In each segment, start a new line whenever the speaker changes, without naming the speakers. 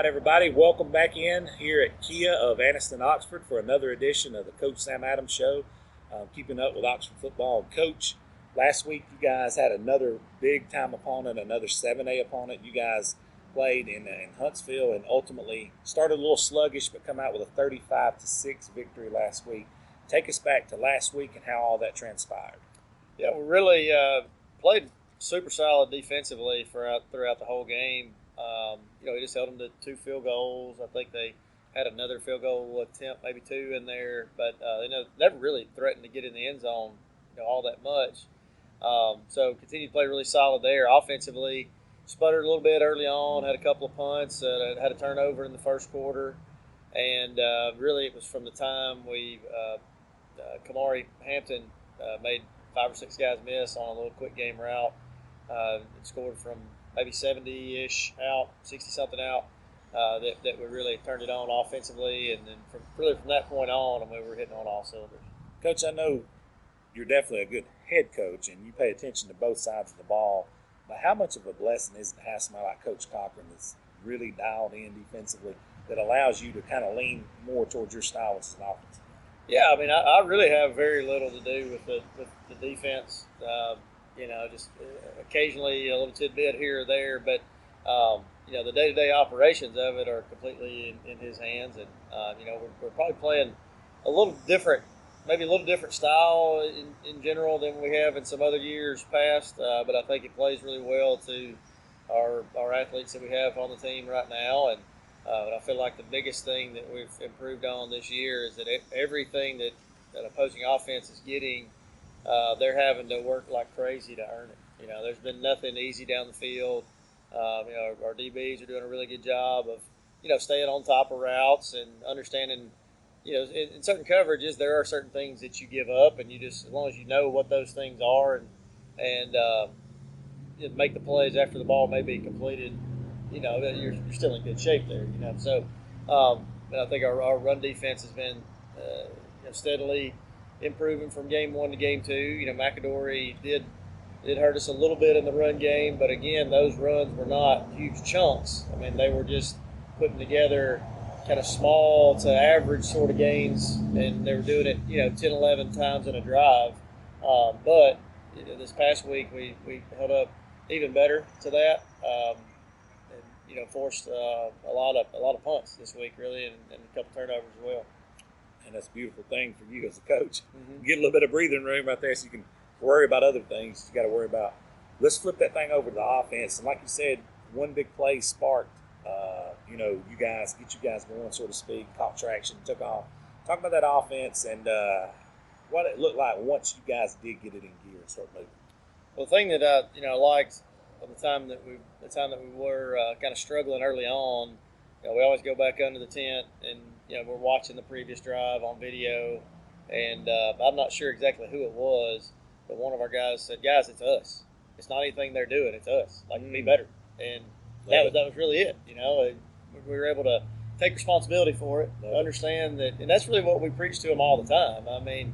Everybody, welcome back in here at Kia of Anniston, Oxford for another edition of the Coach Sam Adams Show, keeping up with Oxford football. Coach, last week you guys had another big-time opponent, another 7A opponent. You guys played in Huntsville and ultimately started a little sluggish but come out with a 35-6 victory last week. Take us back to last week and how all that transpired.
Yeah, we really played super solid defensively throughout the whole game. We just held them to 2 field goals. I think they had another field goal attempt, maybe 2 in there, but they never really threatened to get in the end zone, all that much. So continued to play really solid there. Offensively, sputtered a little bit early on, had a couple of punts, had a turnover in the first quarter, and really it was from the time Kamari Hampton made 5 or 6 guys miss on a little quick game route. Scored from maybe 70-ish out, 60-something out, that we really turned it on offensively. And then from that point on, we were hitting on all cylinders.
Coach, I know you're definitely a good head coach, and you pay attention to both sides of the ball. But how much of a blessing is it to have somebody like Coach Cochran that's really dialed in defensively that allows you to kind of lean more towards your style as an offense?
Yeah, I mean, I really have very little to do with the defense. Just occasionally a little tidbit here or there, but the day-to-day operations of it are completely in his hands, and we're probably playing a little different style in general than we have in some other years past, but I think it plays really well to our athletes that we have on the team right now, and I feel like the biggest thing that we've improved on this year is that everything that opposing offense is getting, they're having to work like crazy to earn it. There's been nothing easy down the field. Our DBs are doing a really good job of, staying on top of routes and understanding, in certain coverages there are certain things that you give up, and you just, as long as you know what those things are and make the plays after the ball may be completed, you're still in good shape there. So I think our run defense has been steadily improving from game 1 to game 2. McAdory did hurt us a little bit in the run game, but again, those runs were not huge chunks. I mean, they were just putting together kind of small to average sort of gains, and they were doing it, 10, 11 times in a drive. But this past week we held up even better to that, and forced a lot of punts this week, really, and a couple turnovers as well.
And that's a beautiful thing for you as a coach. Mm-hmm. Get a little bit of breathing room right there so you can worry about other things you got to worry about. Let's flip that thing over to the offense. And like you said, one big play sparked, you guys going, so to speak, caught traction, took off. Talk about that offense and what it looked like once you guys did get it in gear and start moving.
Well, the thing that I liked at the time that we were kind of struggling early on, we always go back under the tent and we're watching the previous drive on video, and I'm not sure exactly who it was, but one of our guys said, "Guys, it's us. It's not anything they're doing. It's us. Be better." And that was really it. We were able to take responsibility for it, understand that, and that's really what we preach to them all the time. I mean,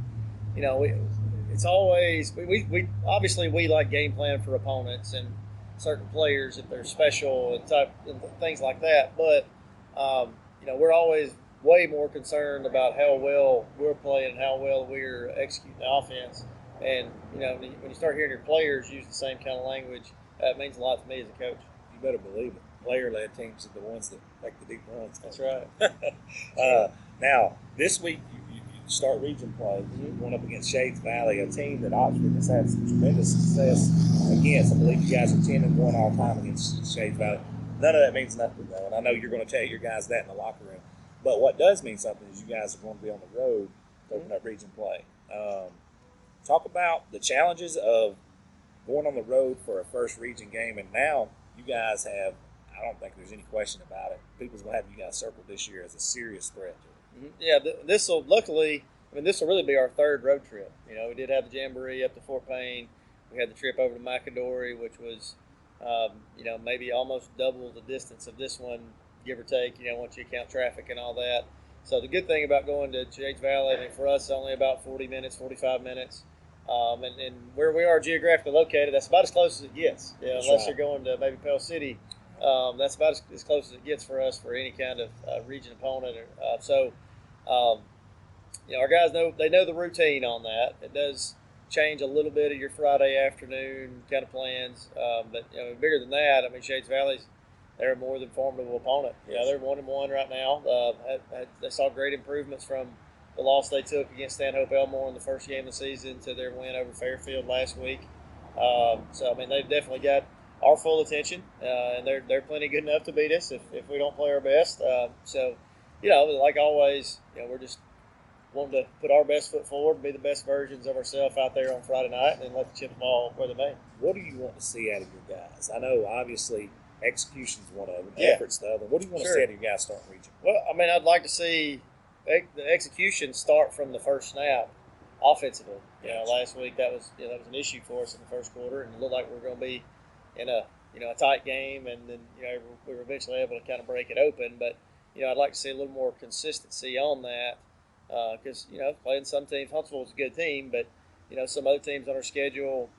it's always we obviously we like game plan for opponents and certain players if they're special and things like that, but we're always way more concerned about how well we're playing and how well we're executing the offense. And when you start hearing your players use the same kind of language, that means a lot to me as a coach.
You better believe it. Player-led teams are the ones that make the deep runs.
That's right.
Now, this week you start region play, going up against Shades Valley, a team that Oxford has had some tremendous success against. I believe you guys are 10-1 all time against Shades Valley. None of that means nothing, though, and I know you're going to tell your guys that in the locker room. But what does mean something is you guys are going to be on the road to open up region play. Talk about the challenges of going on the road for a first region game, and now you guys have, I don't think there's any question about it, people's going to have you guys circled this year as a serious threat.
Yeah, this will, luckily, I mean, this will really be our third road trip. You know, we did have the Jamboree up to Fort Payne. We had the trip over to McAdory, which was, you know, maybe almost double the distance of this one, give or take, you know, once you account traffic and all that. So the good thing about going to Shades Valley, I mean, for us, it's only about 40 minutes, 45 minutes. And where we are geographically located, that's about as close as it gets. You know, unless you're going to maybe Pell City, that's about as close as it gets for us for any kind of region opponent. You know, our guys know the routine on that. It does change a little bit of your Friday afternoon kind of plans, but you know, bigger than that, I mean, Shades Valley's they're a more than formidable opponent. Yes. Yeah, they're 1-1 right now. They saw great improvements from the loss they took against Stanhope Elmore in the first game of the season to their win over Fairfield last week. So I mean, they've definitely got our full attention, and they're plenty good enough to beat us if we don't play our best. So you know, like always, you know, we're just wanting to put our best foot forward, be the best versions of ourselves out there on Friday night, and let the chips fall where they may.
What do you want to see out of your guys? I know, obviously, execution's one of them,
yeah.
effort's the other. What do you want to see out of your guys starting region?
Well, I mean, I'd like to see the execution start from the first snap offensively. You know, last week that was an issue for us in the first quarter, and it looked like we were going to be in a tight game, and then we were eventually able to kind of break it open. But I'd like to see a little more consistency on that. Because playing some teams, Huntsville is a good team, but some other teams on our schedule,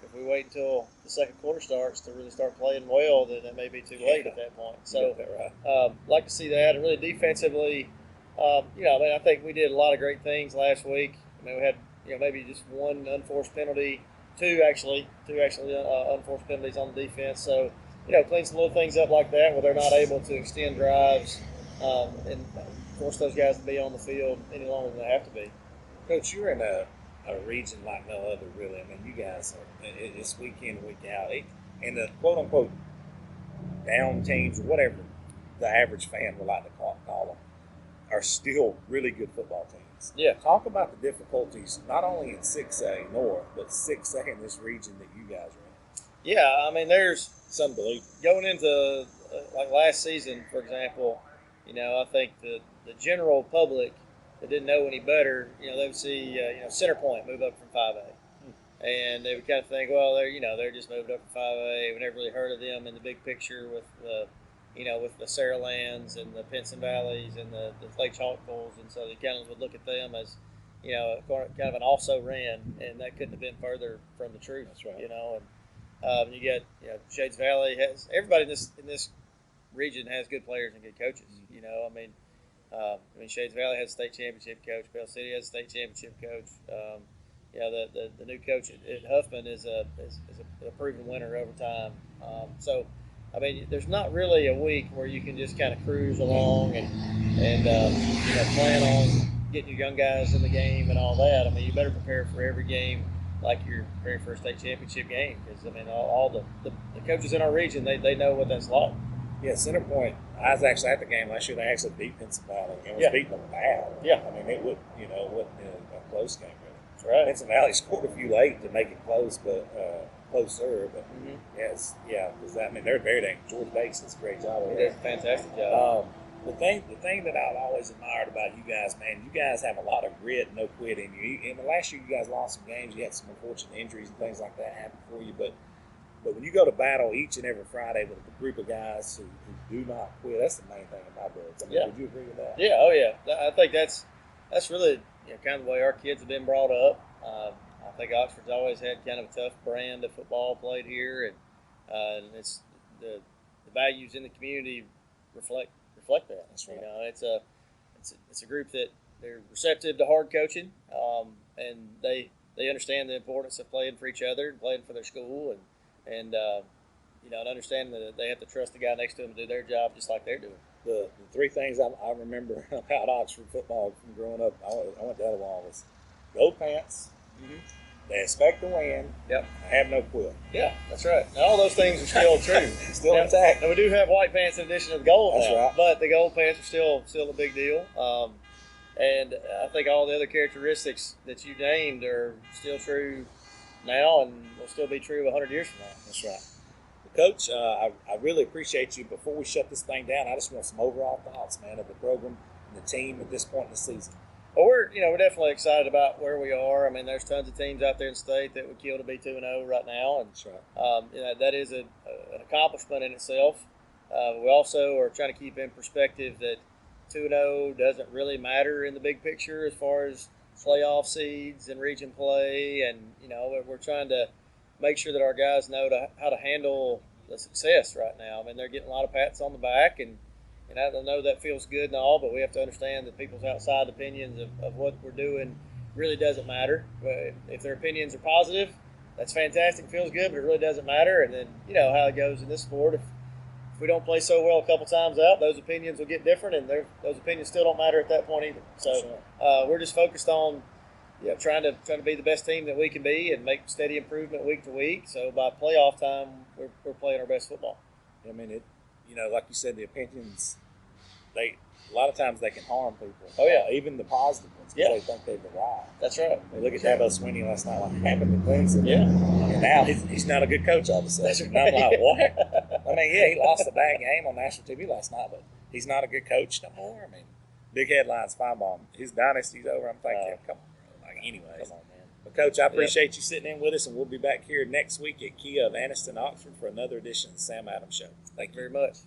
if we wait until the second quarter starts to really start playing well, then it may be too late at that point. So, like to see that, and really defensively, I think we did a lot of great things last week. I mean, we had maybe just one unforced penalty, two actually unforced penalties on the defense. So, clean some little things up like that where they're not able to extend drives and force those guys to be on the field any longer than they have to be.
Coach, you're in a region like no other, really. I mean, you guys are, it's week in and week out. And the quote-unquote down teams, or whatever the average fan would like to call them, are still really good football teams.
Yeah.
Talk about the difficulties, not only in 6A North, but 6A in this region that you guys are in.
Yeah, I mean, there's
some belief.
Going into, like last season, for example, I think the general public that didn't know any better, they would see, Center Point move up from 5A. And they would kind of think, well, they're just moved up from 5A. We never really heard of them in the big picture with the, with the Saralands and the Pinson Valleys and the Lake Chalkfuls. And so they kind of would look at them as, kind of an also-ran, and that couldn't have been further from the truth.
That's right.
And you get, Shades Valley has, everybody in this region has good players and good coaches. Shades Valley has a state championship coach. Pell City has a state championship coach. The new coach at Huffman is a proven winner over time. There's not really a week where you can just kind of cruise along and plan on getting your young guys in the game and all that. I mean, you better prepare for every game like you're preparing for a state championship game, because all the coaches in our region, they know what that's like.
Yeah, Center Point, I was actually at the game last year. They actually beat Pinson Valley and was beating them bad.
Yeah.
I mean, it wasn't a close game, really.
That's right.
Pinson Valley scored a few late to make it close, but closer. But because they're very dangerous. George Bates does a great job.
He does a fantastic job.
The thing that I've always admired about you guys, man, you guys have a lot of grit and no quit in you. And last year you guys lost some games. You had some unfortunate injuries and things like that happen for you, but when you go to battle each and every Friday with a group of guys who do not quit, that's the main thing in my book. Would you agree with that?
Yeah, oh yeah. I think that's really kind of the way our kids have been brought up. I think Oxford's always had kind of a tough brand of football played here, and it's the values in the community reflect that.
That's right.
It's a group that they're receptive to hard coaching, and they understand the importance of playing for each other and playing for their school, and understanding that they have to trust the guy next to them to do their job just like they're doing.
The three things I remember about Oxford football from growing up, I went to Etowah, was gold pants, they expect to win, have no quit.
Yeah, that's right. Now, all those things are still true.
Still intact.
And we do have white pants in addition to the gold.
That's right.
But the gold pants are still a big deal. And I think all the other characteristics that you named are still true now and will still be true 100 years from now.
That's right. Well, Coach, I really appreciate you. Before we shut this thing down, I just want some overall thoughts, man, of the program and the team at this point in the season.
Well, we're definitely excited about where we are. I mean, there's tons of teams out there in state that would kill to be 2-0 right now, and
That's right.
that is an accomplishment in itself. We also are trying to keep in perspective that 2-0 doesn't really matter in the big picture as far as playoff seeds and region play, and we're trying to make sure that our guys know how to handle the success right now. I mean, they're getting a lot of pats on the back, and I know that feels good and all, but we have to understand that people's outside opinions of what we're doing really doesn't matter. If their opinions are positive, that's fantastic, feels good, but it really doesn't matter. And then how it goes in this sport. If we don't play so well a couple times out, those opinions will get different, and those opinions still don't matter at that point either. So we're just focused on trying to be the best team that we can be and make steady improvement week to week. So by playoff time, we're playing our best football.
I mean, like you said, the opinions, a lot of times they can harm people.
Oh yeah,
even the positive ones, because they think they've arrived.
That's right.
They look at Dabo Swinney last night, like happened to Clemson.
Yeah,
and now he's not a good coach all of a sudden.
That's right.
And I'm like, what? I mean, yeah, he lost a bad game on national TV last night, but he's not a good coach no more. I mean, big headlines, Feinbaum, his dynasty's over. I'm thinking, come on, bro. Like, anyways.
Come on, man.
But Coach, I appreciate you sitting in with us, and we'll be back here next week at Kia of Anniston, Oxford, for another edition of the Sam Adams Show. Thank you
very much.